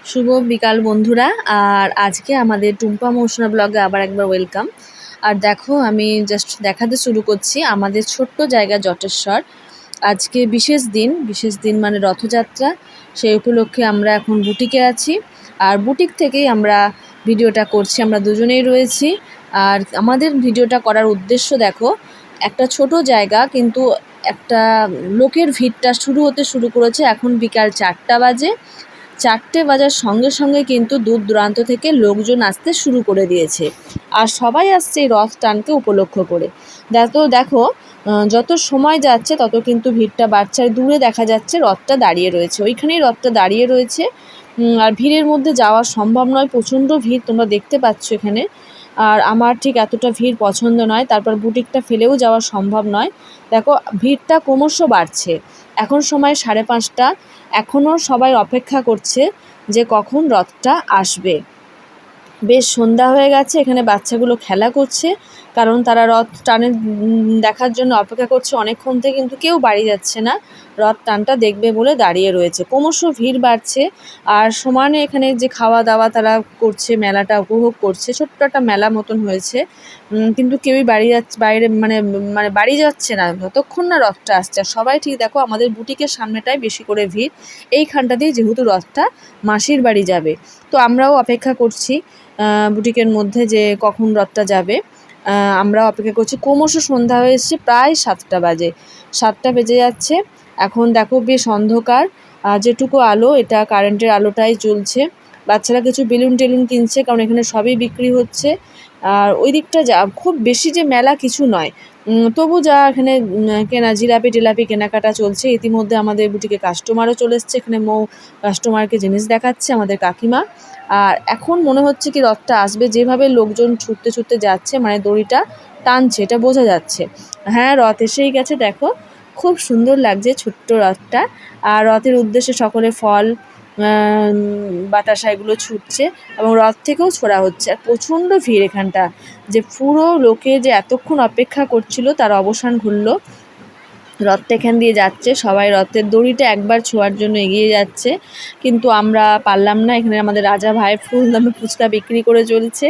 শুভ বিকাল বন্ধুরা। আর আজকে আমাদের টুম্পা মৌসুমা ব্লগে আবার একবার ওয়েলকাম। আর দেখো, আমি জাস্ট দেখাতে শুরু করছি আমাদের ছোট্ট জায়গা জটেশ্বর। আজকে বিশেষ দিন মানে রথযাত্রা। সেই উপলক্ষে আমরা এখন বুটিকে আছি, আর বুটিক থেকেই আমরা ভিডিওটা করছি। আমরা দুজনেই রয়েছি। আর আমাদের ভিডিওটা করার উদ্দেশ্য দেখো, একটা ছোট জায়গা কিন্তু একটা লোকের ভিড়টা শুরু করেছে। এখন বিকাল 4টা বাজে। 4টে বাজার সঙ্গে সঙ্গে কিন্তু দূর দূরান্ত থেকে লোকজন আসতে শুরু করে দিয়েছে, আর সবাই আসছে এই রথ টানকে উপলক্ষ করে। দেখো যত সময় যাচ্ছে তত কিন্তু ভিড়টা বাড়ছে। আর দূরে দেখা যাচ্ছে রথটা দাঁড়িয়ে রয়েছে, ওইখানেই রথটা দাঁড়িয়ে রয়েছে। আর ভিড়ের মধ্যে যাওয়া সম্ভব নয়, প্রচণ্ড ভিড় তোমরা দেখতে পাচ্ছ এখানে। আর আমার ঠিক এতটা ভিড় পছন্দ নয়, তারপর বুটিকটা ফেলেও যাওয়া সম্ভব নয়। দেখো ভিড়টা ক্রমশ বাড়ছে। এখন সময় 5:30। এখনও সবাই অপেক্ষা করছে যে কখন রথটা আসবে। বেশ সন্ধ্যা হয়ে গেছে, এখানে বাচ্চাগুলো খেলা করছে, কারণ তারা রথ টানে দেখার জন্য অপেক্ষা করছে অনেকক্ষণ থেকে, কিন্তু কেউ বাড়ি যাচ্ছে না, রথ টানটা দেখবে বলে দাঁড়িয়ে রয়েছে। ক্রমশ ভিড় বাড়ছে, আর সমানে এখানে যে খাওয়া দাওয়া তারা করছে, মেলাটা উপভোগ করছে। ছোট্ট একটা মেলা মতন হয়েছে, কিন্তু কেউই বাইরে মানে বাড়ি যাচ্ছে না যতক্ষণ না রথটা আসছে। আর সবাই ঠিক দেখো, আমাদের বুটিকের সামনেটাই বেশি করে ভিড়, এইখানটা দিয়ে, যেহেতু রথটা মাসির বাড়ি যাবে। তো আমরাও অপেক্ষা করছি বুটিকের মধ্যে যে কখন রথটা যাবে। আমরা অপেক্ষা করছি। ক্রমশ সন্ধ্যা হয়ে এসছে, প্রায় 7টা বাজে, 7টা বেজে যাচ্ছে। এখন দেখো বেশ অন্ধকার, যেটুকু আলো এটা কারেন্টের আলোটাই জ্বলছে। বাচ্চারা কিছু বেলুন টেলুন কিনছে, কারণ এখানে সবই বিক্রি হচ্ছে। আর ওই দিকটা যা খুব বেশি যে মেলা কিছু নয়, তবু যা এখানে কেনা জিলাপি টিলাপি কেনাকাটা চলছে। ইতিমধ্যে আমাদের বুটিকে কাস্টমারও চলে এসছে, এখানে কাস্টমারকে জিনিস দেখাচ্ছে আমাদের কাকিমা। আর এখন মনে হচ্ছে কি রথটা আসবে, যেভাবে লোকজন ছুটতে ছুটতে যাচ্ছে, মানে দড়িটা টানছে, এটা বোঝা যাচ্ছে। হ্যাঁ, রথ এসেই গেছে। দেখো খুব সুন্দর লাগছে ছোট্ট রথটা। আর রথের উদ্দেশ্যে সকলে ফল বাতাসা এগুলো ছুটছে, এবং রথ থেকেও ছোড়া হচ্ছে। আর প্রচণ্ড ভিড় এখানটা, যে পুরো লোকে যে এতক্ষণ অপেক্ষা করছিল তার অবসান ঘটল। রথটা এখান দিয়ে যাচ্ছে, সবাই রথের দড়িটা একবার ছোঁয়ার জন্য এগিয়ে যাচ্ছে, কিন্তু আমরা পারলাম না। এখানে আমাদের রাজা ভাই ফুল দামে ফুচকা বিক্রি করে চলছে।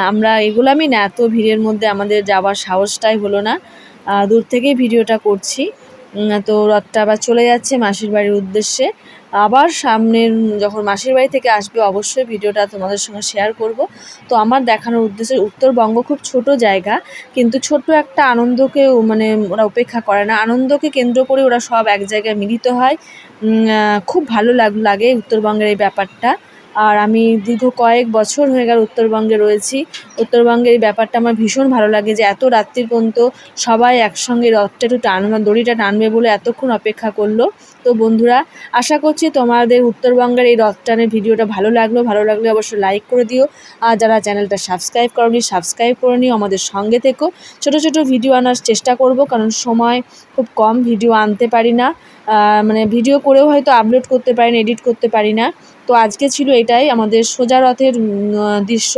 আমরা এগুলামই না, এত ভিড়ের মধ্যে আমাদের যাওয়ার সাহসটাই হলো না। দূর থেকেই ভিডিওটা করছি। তো রথটা আবার চলে যাচ্ছে মাসির বাড়ির উদ্দেশ্যে। আবার সামনের যখন মাসির বাড়ি থেকে আসবে, অবশ্যই ভিডিওটা তোমাদের সঙ্গে শেয়ার করব। তো আমার দেখানোর উদ্দেশ্যে, উত্তরবঙ্গ খুব ছোট জায়গা, কিন্তু ছোট্ট একটা আনন্দকে মানে ওরা উপেক্ষা করে না। আনন্দকে কেন্দ্র করে ওরা সব এক জায়গায় মিলিত হয়। খুব ভালো লাগে উত্তরবঙ্গের এই ব্যাপারটা। আর আমি দীর্ঘ কয়েক বছর হয়ে গেল উত্তরবঙ্গে রয়েছি। উত্তরবঙ্গের এই ব্যাপারটা আমার ভীষণ ভালো লাগে, যে এত রাত্রির পর্যন্ত সবাই একসঙ্গে রথটা একটু দড়িটা টানবে বলে এতক্ষণ অপেক্ষা করলো। তো বন্ধুরা, আশা করছি তোমাদের উত্তরবঙ্গের এই রথ টানের ভিডিওটা ভালো লাগলে অবশ্যই লাইক করে দিও। আর যারা চ্যানেলটা সাবস্ক্রাইব করনি, সাবস্ক্রাইব করে নিও, আমাদের সঙ্গে থেকো। ছোট ছোট ভিডিও আনার চেষ্টা করব, কারণ সময় খুব কম, ভিডিও আনতে পারি না। মানে ভিডিও করেও হয়তো আপলোড করতে পারি না, এডিট করতে পারি না। তো আজকে ছিল এটাই আমাদের সোজা রথের দৃশ্য,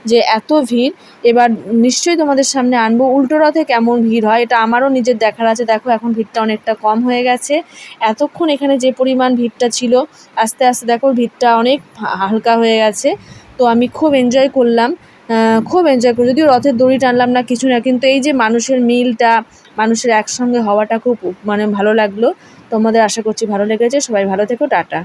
যে এত ভিড়। এবার নিশ্চয়ই তোমাদের সামনে আনবো উল্টো রথে কেমন ভিড় হয়, এটা আমারও নিজের দেখার আছে। দেখো এখন ভিড়টা অনেকটা কম হয়ে গেছে। এতক্ষণ এখানে যে পরিমাণ ভিড়টা ছিল, আস্তে আস্তে দেখো ভিড়টা অনেক হালকা হয়ে গেছে। তো আমি খুব এনজয় করলাম, যদিও রথের দড়ি টানলাম না, কিছু না, কিন্তু এই যে মানুষের মিলটা, মানুষের একসঙ্গে হওয়াটা খুব মানে ভালো লাগলো। তোমাদের আশা করছি ভালো লেগেছে। সবাই ভালো থেকো, টাটা।